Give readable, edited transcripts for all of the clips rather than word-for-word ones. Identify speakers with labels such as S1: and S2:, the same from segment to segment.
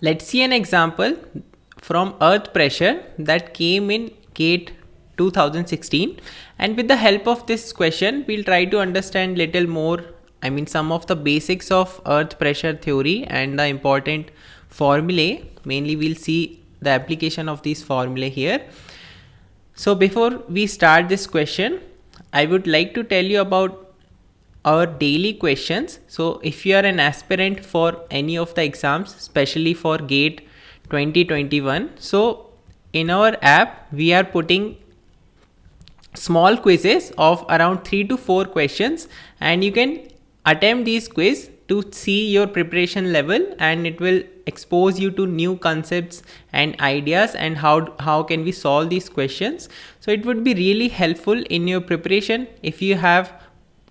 S1: Let's see an example from earth pressure that came in GATE 2016, and with the help of this question we'll try to understand little more, some of the basics of earth pressure theory and the important formulae. Mainly we'll see the application of these formulae here. So before we start this question, I would like to tell you about our daily questions. So if you are an aspirant for any of the exams, especially for GATE 2021, so in our app we are putting small quizzes of around 3 to 4 questions, and you can attempt these quiz to see your preparation level, and it will expose you to new concepts and ideas and how can we solve these questions. So it would be really helpful in your preparation. If you have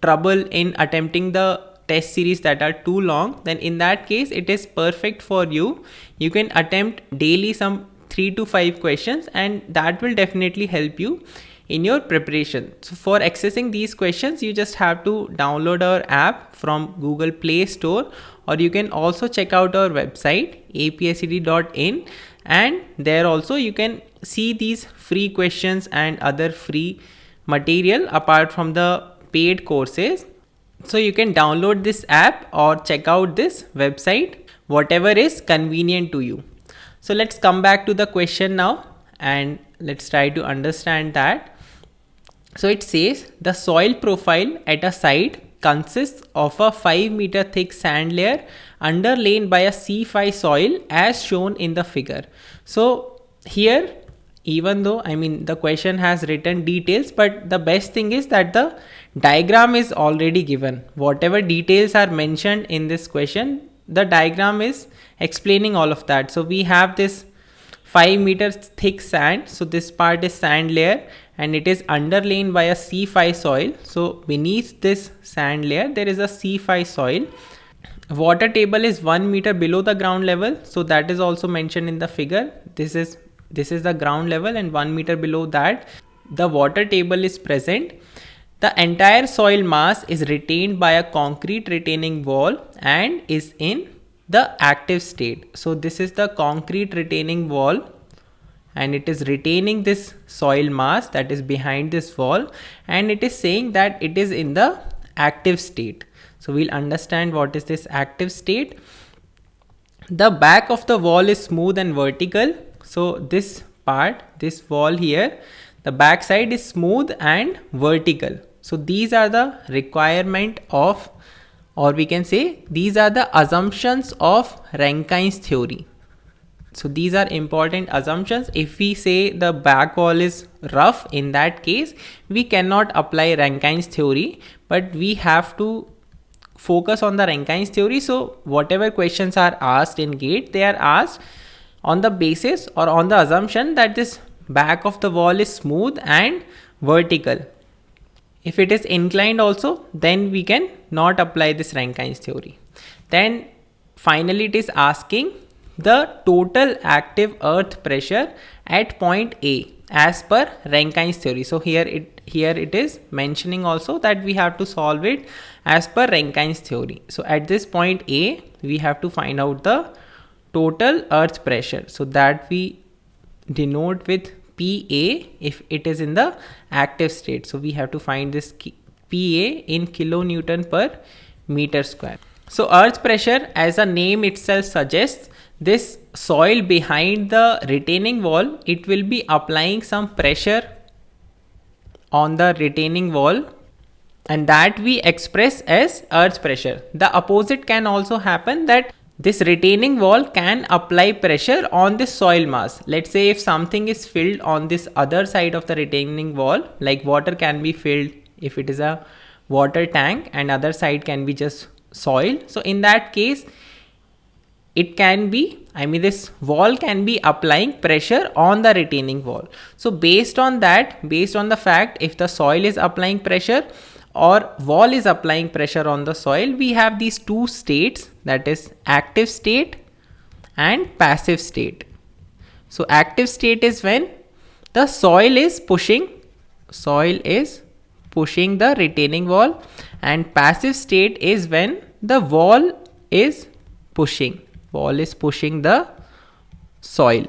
S1: trouble in attempting the test series that are too long, then in that case it is perfect for you. You can attempt daily some 3 to 5 questions, and that will definitely help you in your preparation. So for accessing these questions, you just have to download our app from Google Play Store, or you can also check out our website apscd.in, and there also you can see these free questions and other free material apart from the paid courses. So you can download this app or check out this website, whatever is convenient to you. So let's come back to the question now and let's try to understand that. So it says the soil profile at a site consists of a 5-meter thick sand layer underlain by a C5 soil as shown in the figure. So here, even though the question has written details, but the best thing is that the diagram is already given. Whatever details are mentioned in this question, the diagram is explaining all of that. So we have this 5 meters thick sand. So this part is sand layer and it is underlain by a C5 soil. So beneath this sand layer there is a C5 soil. Water table is 1 meter below the ground level. So that is also mentioned in the figure. This is the ground level, and 1 meter below that the water table is present. The entire soil mass is retained by a concrete retaining wall and is in the active state. So this is the concrete retaining wall and it is retaining this soil mass that is behind this wall, and it is saying that it is in the active state. So we'll understand what is this active state. The back of the wall is smooth and vertical. So this part, this wall here, the back side is smooth and vertical. So these are the requirement of, or we can say these are the assumptions of Rankine's theory. So these are important assumptions. If we say the back wall is rough, in that case we cannot apply Rankine's theory, but we have to focus on the Rankine's theory. So whatever questions are asked in GATE, they are asked on the basis or on the assumption that this back of the wall is smooth and vertical. If it is inclined also, then we can not apply this Rankine's theory. Then finally it is asking the total active earth pressure at point A as per Rankine's theory. So here it is mentioning also that we have to solve it as per Rankine's theory. So at this point A, we have to find out the total earth pressure. So that we denote with PA if it is in the active state. So we have to find this PA in kilonewton per meter square. So earth pressure, as a name itself suggests, this soil behind the retaining wall, it will be applying some pressure on the retaining wall, and that we express as earth pressure. The opposite can also happen, that this retaining wall can apply pressure on this soil mass. Let's say if something is filled on this other side of the retaining wall, like water can be filled if it is a water tank, and other side can be just soil. So in that case, it can be, this wall can be applying pressure on the retaining wall. So based on that, based on the fact if the soil is applying pressure or wall is applying pressure on the soil, we have these two states, that is active state and passive state. So active state is when the soil is pushing the retaining wall, and passive state is when the wall is pushing the soil.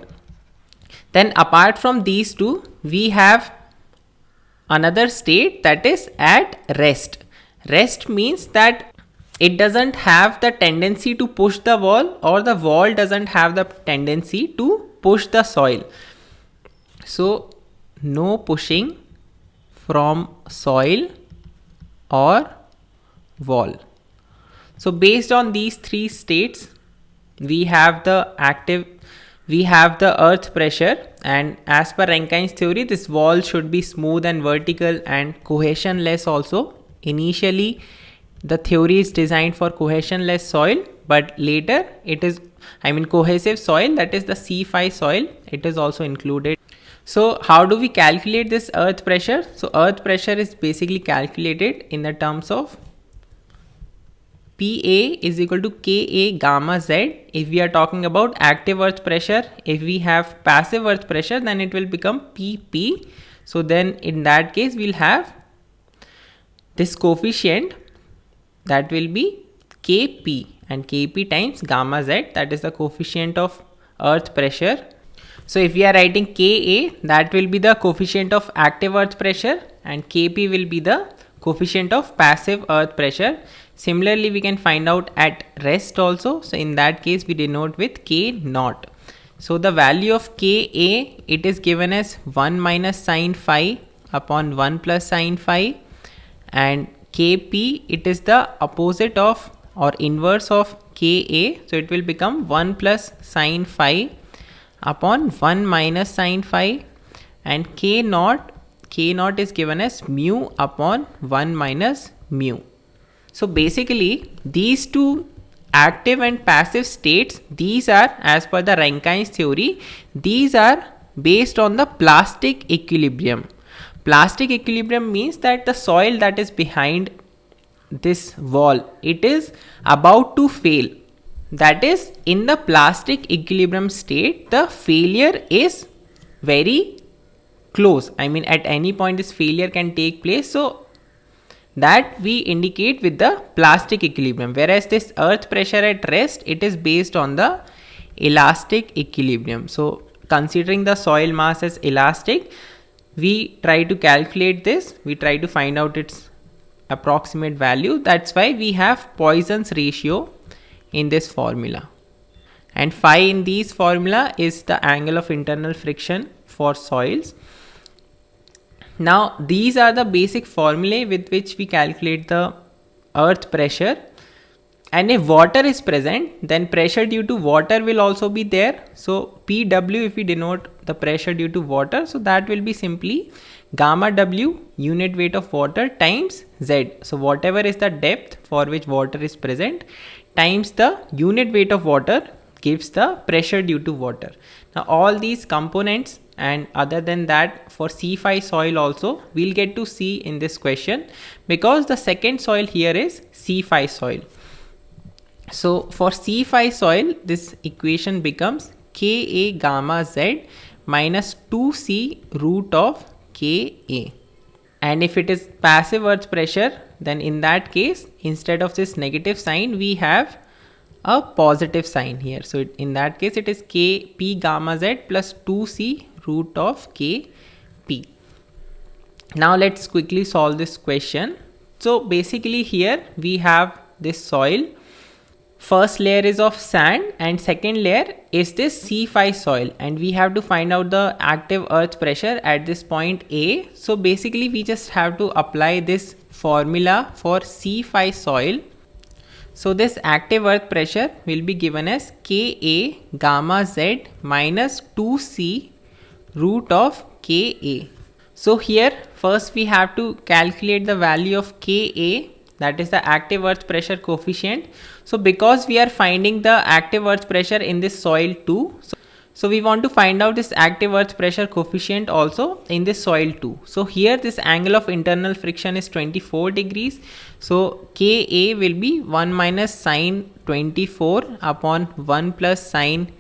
S1: Then apart from these two, we have another state that is at rest. Rest means that it doesn't have the tendency to push the wall, or the wall doesn't have the tendency to push the soil. So no pushing from soil or wall. So based on these three states, we have the earth pressure, and as per Rankine's theory, this wall should be smooth and vertical and cohesionless also. Initially, the theory is designed for cohesionless soil, but later it is, cohesive soil, that is the C5 soil, it is also included. So how do we calculate this earth pressure? So earth pressure is basically calculated in the terms of PA is equal to Ka gamma Z. If we are talking about active earth pressure, if we have passive earth pressure, then it will become PP. So then in that case, we'll have this coefficient that will be Kp, and Kp times gamma Z, that is the coefficient of earth pressure. So if we are writing Ka, that will be the coefficient of active earth pressure, and Kp will be the coefficient of passive earth pressure. Similarly, we can find out at rest also. So in that case, we denote with K naught. So the value of Ka, it is given as 1 minus sine phi upon 1 plus sine phi, and Kp, it is the opposite of or inverse of Ka. So it will become 1 plus sine phi upon 1 minus sine phi, and K naught is given as mu upon 1 minus mu. So basically, these two active and passive states, these are, as per the Rankine's theory, these are based on the plastic equilibrium. Plastic equilibrium means that the soil that is behind this wall, it is about to fail. That is, in the plastic equilibrium state, the failure is very close. At any point this failure can take place. So that we indicate with the plastic equilibrium, whereas this earth pressure at rest, it is based on the elastic equilibrium. So considering the soil mass as elastic, we try to calculate this, we try to find out its approximate value. That's why we have Poisson's ratio in this formula, and phi in these formula is the angle of internal friction for soils. Now these are the basic formulae with which we calculate the earth pressure, and if water is present, then pressure due to water will also be there. So Pw, if we denote the pressure due to water, so that will be simply gamma W, unit weight of water, times Z. So whatever is the depth for which water is present times the unit weight of water gives the pressure due to water. Now all these components, and other than that, for C5 soil also we'll get to see in this question, because the second soil here is C5 soil. So for C5 soil, this equation becomes Ka gamma Z minus 2C root of Ka. And if it is passive earth pressure, then in that case, instead of this negative sign, we have a positive sign here. So in that case, it is Kp gamma Z plus 2C root of Kp. Now let's quickly solve this question. So basically here we have this soil. First layer is of sand, and second layer is this C5 soil, and we have to find out the active earth pressure at this point A. So basically we just have to apply this formula for C5 soil. So this active earth pressure will be given as Ka gamma Z minus 2C root of Ka. So here first we have to calculate the value of Ka, that is the active earth pressure coefficient. So because we are finding the active earth pressure in this soil too, so we want to find out this active earth pressure coefficient also in this soil too. So here this angle of internal friction is 24 degrees. So Ka will be 1 minus sine 24 upon 1 plus sine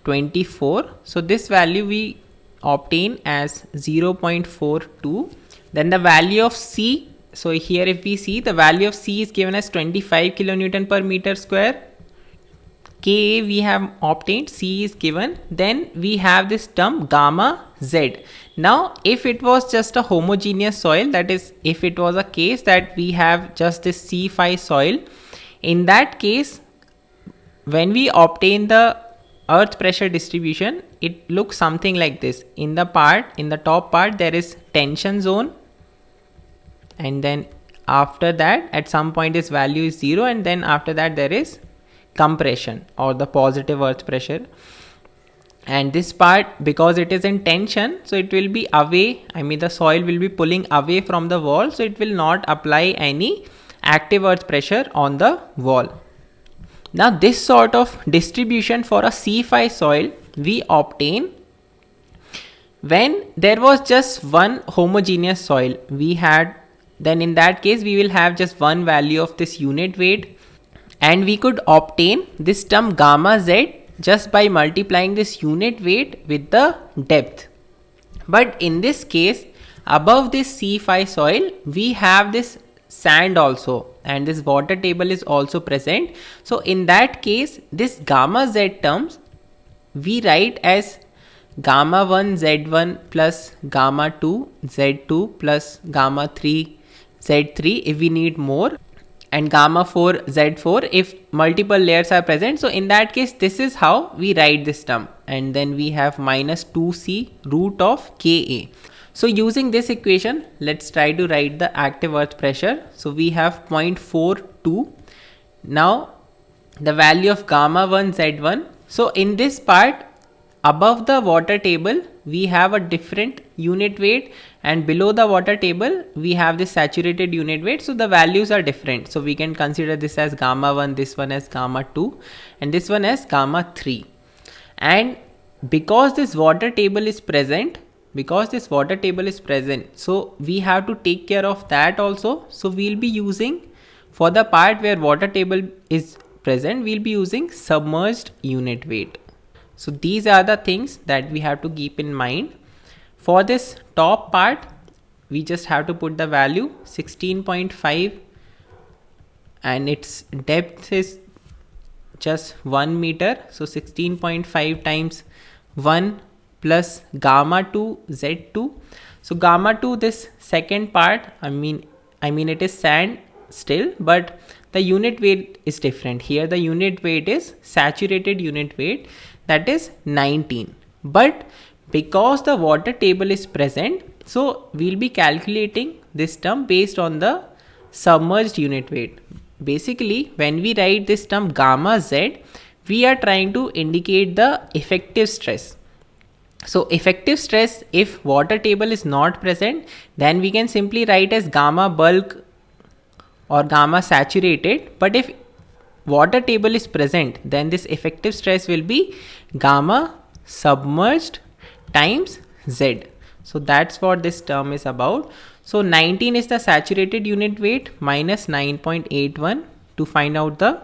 S1: 24. So this value we obtain as 0.42. Then the value of C, so here if we see, the value of C is given as 25 kilonewton per meter square. Ka we have obtained, C is given, then we have this term gamma Z. Now if it was just a homogeneous soil, that is if it was a case that we have just this C5 soil, in that case when we obtain the earth pressure distribution, it looks something like this. In the top part there is tension zone, and then after that at some point this value is 0, and then after that there is compression or the positive earth pressure. And this part, because it is in tension, so it will be away, I mean the soil will be pulling away from the wall, so it will not apply any active earth pressure on the wall. Now this sort of distribution for a C5 soil we obtain when there was just one homogeneous soil we had. Then in that case we will have just one value of this unit weight, and we could obtain this term gamma Z just by multiplying this unit weight with the depth. But in this case, above this C5 soil we have this sand also, and this water table is also present. So in that case this gamma Z terms we write as gamma 1 Z1 plus gamma 2 Z2 plus gamma 3 Z3 if we need more, and gamma 4 Z4 if multiple layers are present. So in that case this is how we write this term, and then we have minus 2C root of Ka. So using this equation, let's try to write the active earth pressure. So we have 0.42. Now the value of gamma 1 Z1. So in this part above the water table we have a different unit weight, and below the water table we have this saturated unit weight, so the values are different. So we can consider this as gamma 1, this one as gamma 2, and this one as gamma 3. And because this water table is present, so we have to take care of that also. So we'll be using, for the part where water table is present, we'll be using submerged unit weight. So these are the things that we have to keep in mind. For this top part we just have to put the value 16.5, and its depth is just 1 meter. So 16.5 times 1 plus gamma 2 Z2. So gamma 2, this second part, I mean it is sand still, but the unit weight is different. Here the unit weight is saturated unit weight, that is 19. But because the water table is present, so we'll be calculating this term based on the submerged unit weight. Basically when we write this term gamma Z, we are trying to indicate the effective stress. So effective stress, if water table is not present, then we can simply write as gamma bulk or gamma saturated. But if water table is present, then this effective stress will be gamma submerged times Z. So that's what this term is about. So 19 is the saturated unit weight minus 9.81 to find out the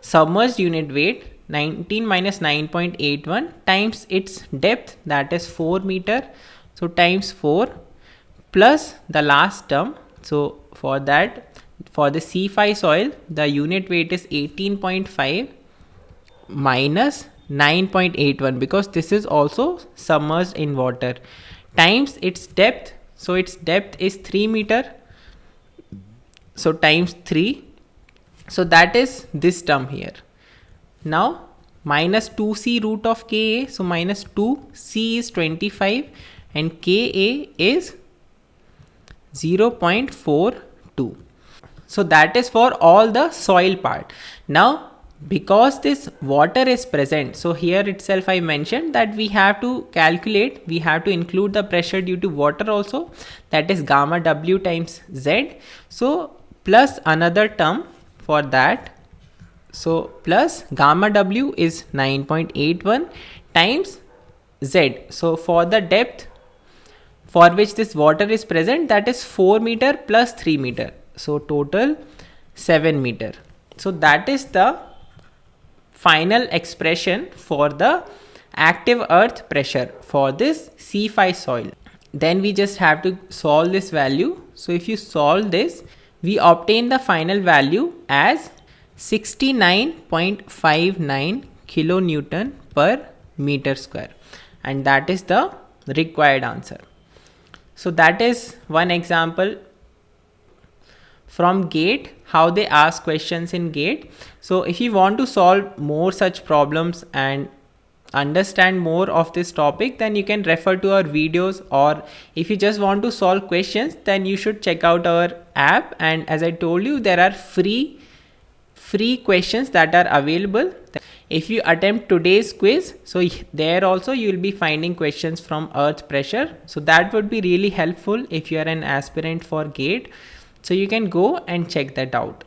S1: submerged unit weight. 19 minus 9.81 times its depth, that is 4 meter. So times 4 plus the last term. So for that, for the C5 soil, the unit weight is 18.5 minus 9.81, because this is also submerged in water, times its depth. So its depth is 3 meter. So times 3. So that is this term here. Now minus 2C root of Ka. So minus 2, C is 25 and Ka is 0.42. So that is for all the soil part. Now because this water is present, so here itself I mentioned that we have to calculate, we have to include the pressure due to water also, that is gamma W times Z. So plus another term for that. So plus gamma W is 9.81 times Z. So for the depth for which this water is present, that is 4 meter plus 3 meter. So total 7 meter. So that is the final expression for the active earth pressure for this C5 soil. Then we just have to solve this value. So if you solve this, we obtain the final value as 69.59 kilonewton per meter square, and that is the required answer. So that is one example from GATE, how they ask questions in GATE. So if you want to solve more such problems and understand more of this topic, then you can refer to our videos, or if you just want to solve questions, then you should check out our app. And as I told you, there are free questions that are available. If you attempt today's quiz, so there also you will be finding questions from earth pressure, so that would be really helpful if you are an aspirant for GATE. So you can go and check that out.